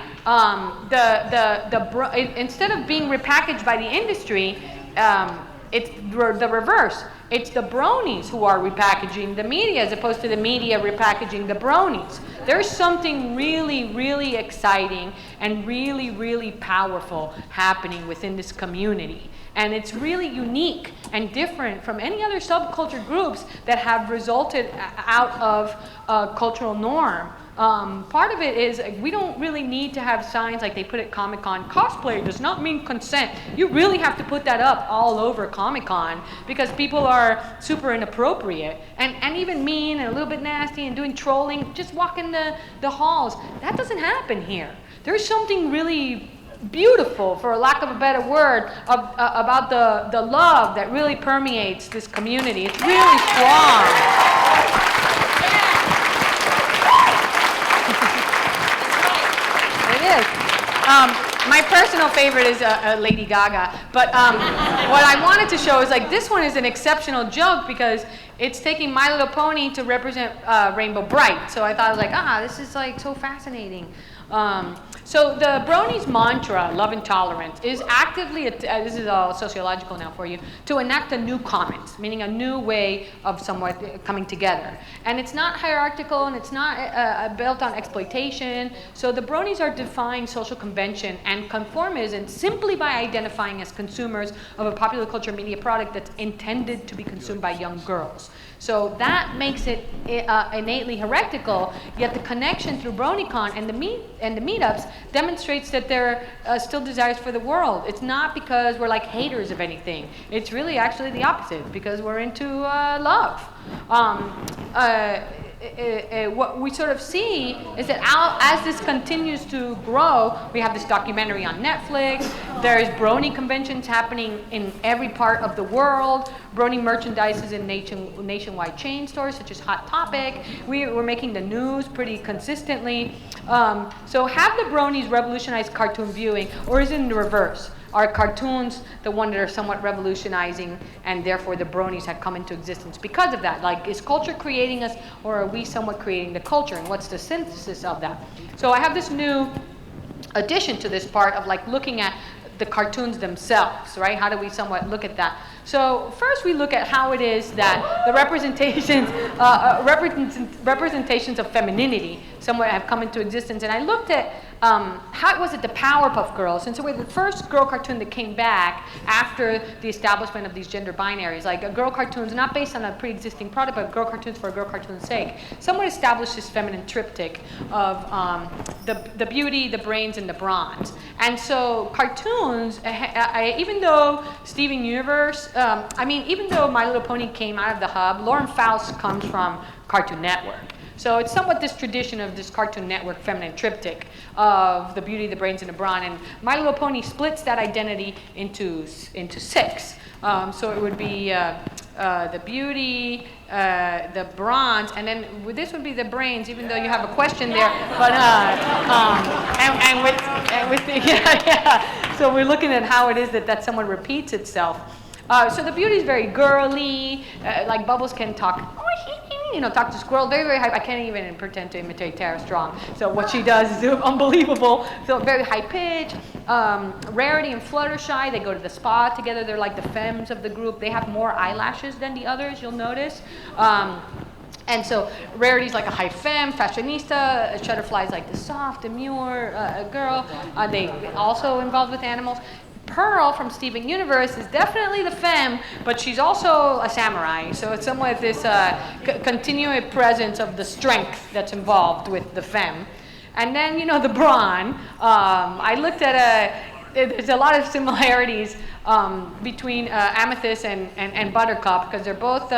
Instead of being repackaged by the industry, it's the reverse. It's the Bronies who are repackaging the media as opposed to the media repackaging the Bronies. There's something really, really exciting and really, really powerful happening within this community. And it's really unique and different from any other subculture groups that have resulted out of a cultural norm. Part of it is we don't really need to have signs like they put at Comic-Con. Cosplay does not mean consent. You really have to put that up all over Comic-Con because people are super inappropriate and even mean and a little bit nasty and doing trolling, just walking the halls. That doesn't happen here. There's something really beautiful, for lack of a better word, about the love that really permeates this community. It's really strong. It is. My personal favorite is Lady Gaga, but what I wanted to show is like this one is an exceptional joke because it's taking My Little Pony to represent Rainbow Brite. So I thought I was like, this is like so fascinating. So the Bronies Mantra, love and tolerance, is actively, this is all sociological now for you, to enact a new commons, meaning a new way of somewhat coming together. And it's not hierarchical and it's not built on exploitation. So the Bronies are defying social convention and conformism simply by identifying as consumers of a popular culture media product that's intended to be consumed by young girls. So that makes it innately heretical, yet the connection through BronyCon and the meetups demonstrates that there are still desires for the world. It's not because we're like haters of anything. It's really actually the opposite, because we're into love. What we sort of see is that as this continues to grow, we have this documentary on Netflix, there's Brony conventions happening in every part of the world, Brony merchandise is in nationwide chain stores such as Hot Topic, we're making the news pretty consistently. So have the Bronies revolutionized cartoon viewing, or is it in the reverse? Are cartoons the ones that are somewhat revolutionizing, and therefore the Bronies have come into existence because of that? Like, is culture creating us, or are we somewhat creating the culture, and what's the synthesis of that? So I have this new addition to this part of like looking at the cartoons themselves, right? How do we somewhat look at that? So first we look at how it is that the representations of femininity somewhat have come into existence. And I looked at how it was at the Powerpuff Girls, and so we're the first girl cartoon that came back after the establishment of these gender binaries. Like a girl cartoons, not based on a pre-existing product, but girl cartoons for a girl cartoon's sake. Somewhat established this feminine triptych of the beauty, the brains, and the bronze. And so cartoons, even though Steven Universe, even though My Little Pony came out of the hub, Lauren Faust comes from Cartoon Network. So it's somewhat this tradition of this Cartoon Network feminine triptych of the beauty, the brains, and the brawn. And My Little Pony splits that identity into 6. So it would be the beauty, the bronze, and then this would be the brains, even though you have a question there. But So we're looking at how it is that someone repeats itself. So the beauty is very girly, like Bubbles can talk. Talk to squirrel, very, very high. I can't even pretend to imitate Tara Strong. So what she does is unbelievable. So very high pitch. Rarity and Fluttershy, they go to the spa together. They're like the femmes of the group. They have more eyelashes than the others, you'll notice. And so Rarity's like a high femme, fashionista. Shutterfly's like the soft, demure girl. They also involved with animals. Pearl from Steven Universe is definitely the femme, but she's also a samurai. So it's somewhat this continuing presence of the strength that's involved with the femme. And then, the brawn. I looked at there's a lot of similarities between Amethyst and Buttercup, because they're both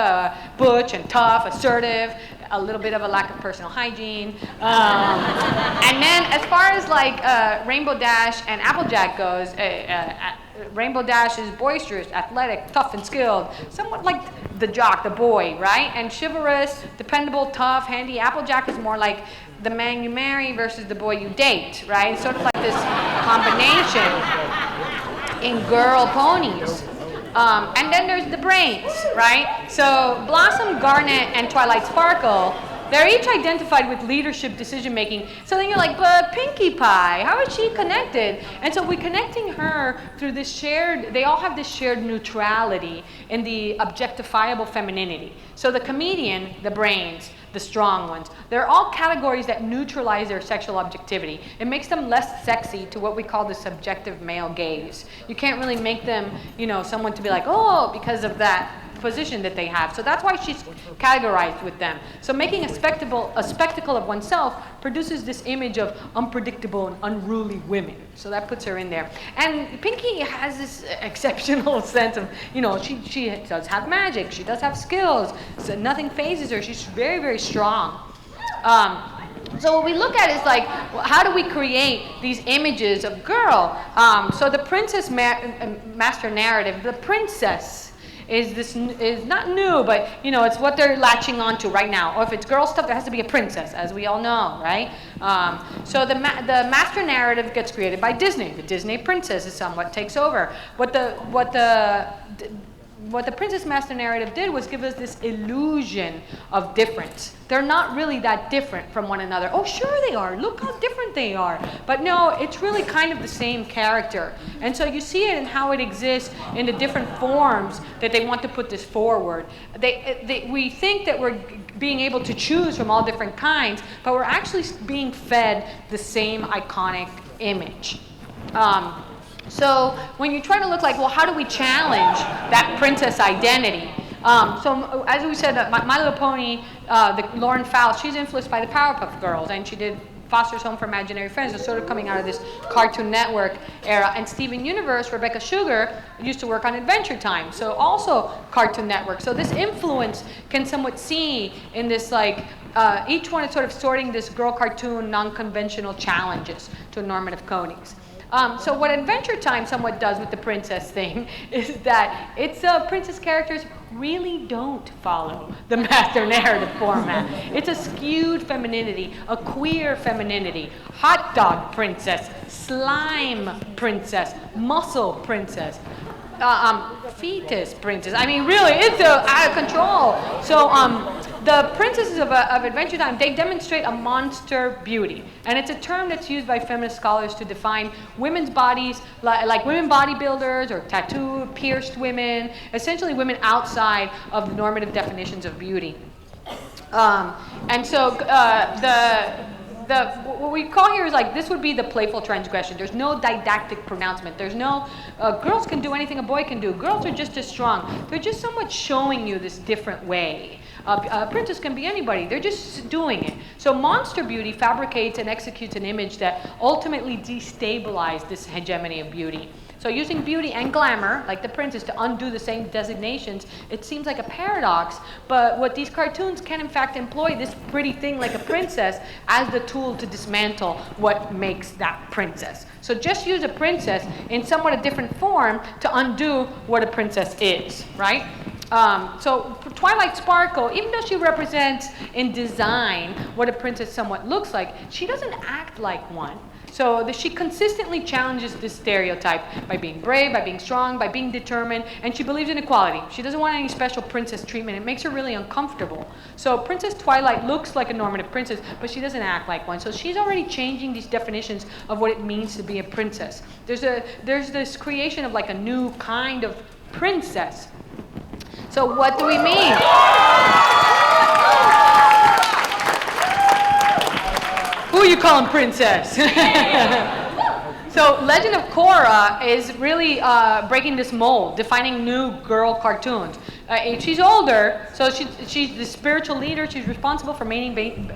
butch and tough, assertive. a little bit of a lack of personal hygiene. And then as far as like Rainbow Dash and Applejack goes, Rainbow Dash is boisterous, athletic, tough, and skilled, somewhat like the jock, the boy, right? And chivalrous, dependable, tough, handy. Applejack is more like the man you marry versus the boy you date, right? Sort of like this combination in girl ponies. And then there's the brains, right? So Blossom, Garnet, and Twilight Sparkle, they're each identified with leadership decision-making. So then you're like, but Pinkie Pie, how is she connected? And so we're connecting her through this shared, they all have this shared neutrality in the objectifiable femininity. So the comedian, the brains, the strong ones, they're all categories that neutralize their sexual objectivity. It makes them less sexy to what we call the subjective male gaze. You can't really make them, you know, someone to be like, oh, because of that position that they have. So that's why she's categorized with them. So making a spectacle of oneself produces this image of unpredictable and unruly women. So that puts her in there. And Pinkie has this exceptional sense of, you know, she does have magic. She does have skills. So nothing phases her. She's very, very strong. So what we look at is like, well, how do we create these images of girl? So the princess master narrative, the princess is not new, but you know, it's what they're latching onto right now. Or if it's girl stuff, there has to be a princess, as we all know, right? So the master narrative gets created by Disney. The Disney princess is somewhat takes over. What the princess master narrative did was give us this illusion of difference. They're not really that different from one another. Oh, sure they are. Look how different they are. But no, it's really kind of the same character. And so you see it in how it exists in the different forms that they want to put this forward. We think that we're being able to choose from all different kinds, but we're actually being fed the same iconic image. So when you try to look like, well, how do we challenge that princess identity? So as we said, My Little Pony, Lauren Faust, she's influenced by the Powerpuff Girls, and she did Foster's Home for Imaginary Friends. It's sort of coming out of this Cartoon Network era. And Steven Universe, Rebecca Sugar, used to work on Adventure Time, so also Cartoon Network. So this influence can somewhat see in this, like, each one is sort of sorting this girl cartoon non-conventional challenges to normative codings. So what Adventure Time somewhat does with the princess thing is that its princess characters really don't follow the master narrative format. It's a skewed femininity, a queer femininity, hot dog princess, slime princess, muscle princess, fetus princess. I mean, really, it's out of control. So the princesses of Adventure Time, they demonstrate a monster beauty. And it's a term that's used by feminist scholars to define women's bodies, like women bodybuilders or tattooed, pierced women, essentially women outside of the normative definitions of beauty. And so what we call here is like, this would be the playful transgression. There's no didactic pronouncement. There's no, girls can do anything a boy can do. Girls are just as strong. They're just somewhat showing you this different way. A princess can be anybody. They're just doing it. So monster beauty fabricates and executes an image that ultimately destabilizes this hegemony of beauty. So using beauty and glamour, like the princess, to undo the same designations, it seems like a paradox, but what these cartoons can in fact employ this pretty thing like a princess as the tool to dismantle what makes that princess. So just use a princess in somewhat a different form to undo what a princess is, right? So for Twilight Sparkle, even though she represents in design what a princess somewhat looks like, she doesn't act like one. So she consistently challenges this stereotype by being brave, by being strong, by being determined, and she believes in equality. She doesn't want any special princess treatment. It makes her really uncomfortable. So Princess Twilight looks like a normative princess, but she doesn't act like one. So she's already changing these definitions of what it means to be a princess. There's this creation of like a new kind of princess. So what do we mean? Who are you calling princess? So Legend of Korra is really breaking this mold, defining new girl cartoons. She's older, so she's the spiritual leader. She's responsible for maintaining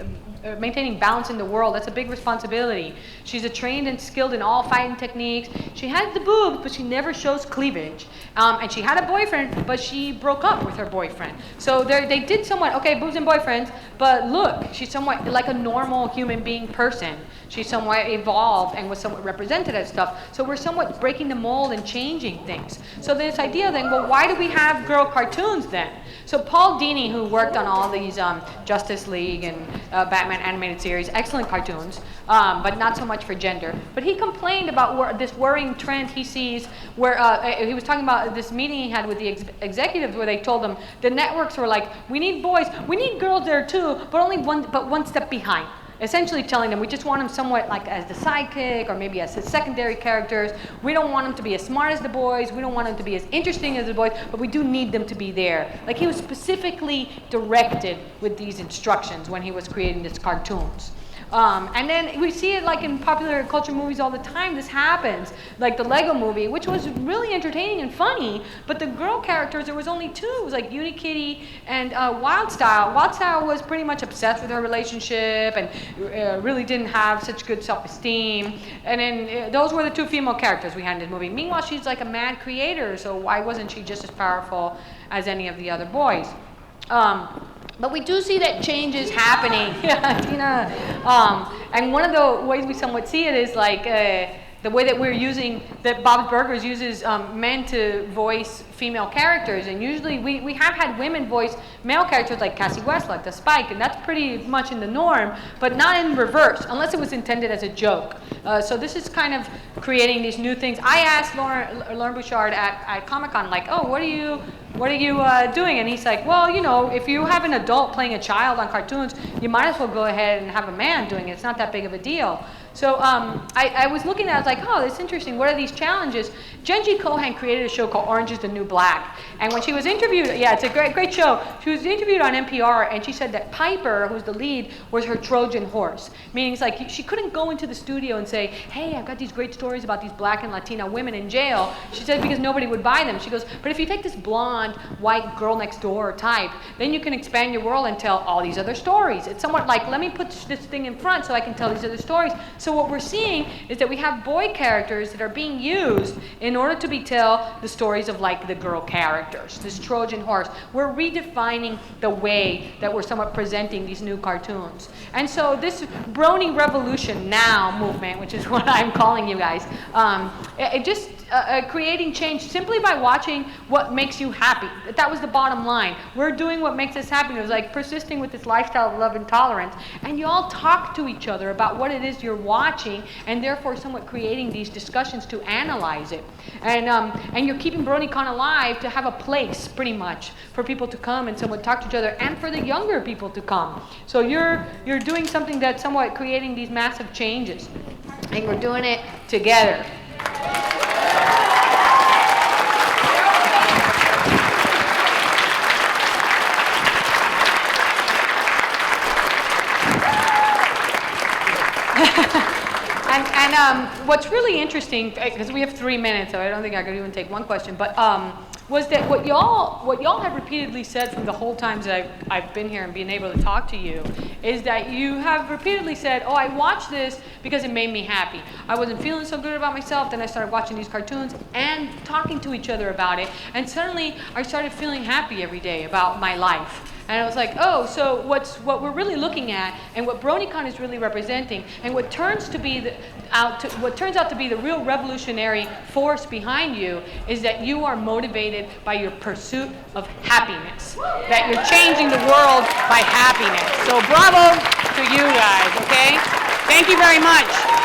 maintaining balance in the world. That's a big responsibility. She's trained and skilled in all fighting techniques. She has the boobs, but she never shows cleavage. And she had a boyfriend, but she broke up with her boyfriend. So they did somewhat, okay, boobs and boyfriends, but look, she's somewhat like a normal human being person. She's somewhat evolved and was somewhat represented as stuff. So we're somewhat breaking the mold and changing things. So this idea then, well, why do we have girl cartoons then? So Paul Dini, who worked on all these Justice League and Batman animated series, excellent cartoons, but not so much for gender. But he complained about this worrying trend he sees where he was talking about this meeting he had with the executives where they told him, the networks were like, we need boys, we need girls there too, but one step behind. Essentially telling them we just want them somewhat like as the sidekick or maybe as the secondary characters. We don't want them to be as smart as the boys. We don't want them to be as interesting as the boys, but we do need them to be there. Like he was specifically directed with these instructions when he was creating these cartoons. And then we see it like in popular culture movies all the time. This happens, like the Lego movie, which was really entertaining and funny, but the girl characters, there was only two. It was like Unikitty and Wildstyle. Wildstyle was pretty much obsessed with her relationship and really didn't have such good self-esteem. And then those were the two female characters we had in this movie. Meanwhile, she's like a mad creator, so why wasn't she just as powerful as any of the other boys? But we do see that change is happening. Yeah, Tina. And one of the ways we somewhat see it is like the way that we're using, that Bob's Burgers uses men to voice female characters. And usually we have had women voice male characters like Cassie Westlock, the Spike, and that's pretty much in the norm, but not in reverse, unless it was intended as a joke. So this is kind of creating these new things. I asked Lauren Bouchard at Comic-Con, like, oh, what are you doing? And he's like, well, you know, if you have an adult playing a child on cartoons, you might as well go ahead and have a man doing it. It's not that big of a deal. So I was looking at it, I was like, oh, that's interesting. What are these challenges? Jenji Kohan created a show called Orange is the New Black. And when she was interviewed, yeah, it's a great show. She was interviewed on NPR, and she said that Piper, who's the lead, was her Trojan horse. Meaning it's like she couldn't go into the studio and say, hey, I've got these great stories about these black and Latina women in jail. She said because nobody would buy them. She goes, but if you take this blonde, white girl next door type, then you can expand your world and tell all these other stories. It's somewhat like, let me put this thing in front so I can tell these other stories. So what we're seeing is that we have boy characters that are being used in order to tell the stories of like the girl characters, this Trojan horse. We're redefining the way that we're somewhat presenting these new cartoons. And so this Brony Revolution Now movement, which is what I'm calling you guys, it just creating change simply by watching what makes you happy. That was the bottom line. We're doing what makes us happy. It was like persisting with this lifestyle of love and tolerance. And you all talk to each other about what it is you're watching, and therefore somewhat creating these discussions to analyze it. And you're keeping BronyCon alive to have a place, pretty much, for people to come and somewhat talk to each other, and for the younger people to come. So you're doing something that's somewhat creating these massive changes, and we're doing it together. And what's really interesting, because we have 3 minutes, so I don't think I could even take one question, but was that what y'all have repeatedly said from the whole times that I've been here and been able to talk to you, is that you have repeatedly said, oh, I watched this because it made me happy. I wasn't feeling so good about myself, then I started watching these cartoons and talking to each other about it, and suddenly I started feeling happy every day about my life. And I was like, oh, so what we're really looking at, and what BronyCon is really representing, and what turns out to be the real revolutionary force behind you, is that you are motivated by your pursuit of happiness. That you're changing the world by happiness. So bravo to you guys, okay? Thank you very much.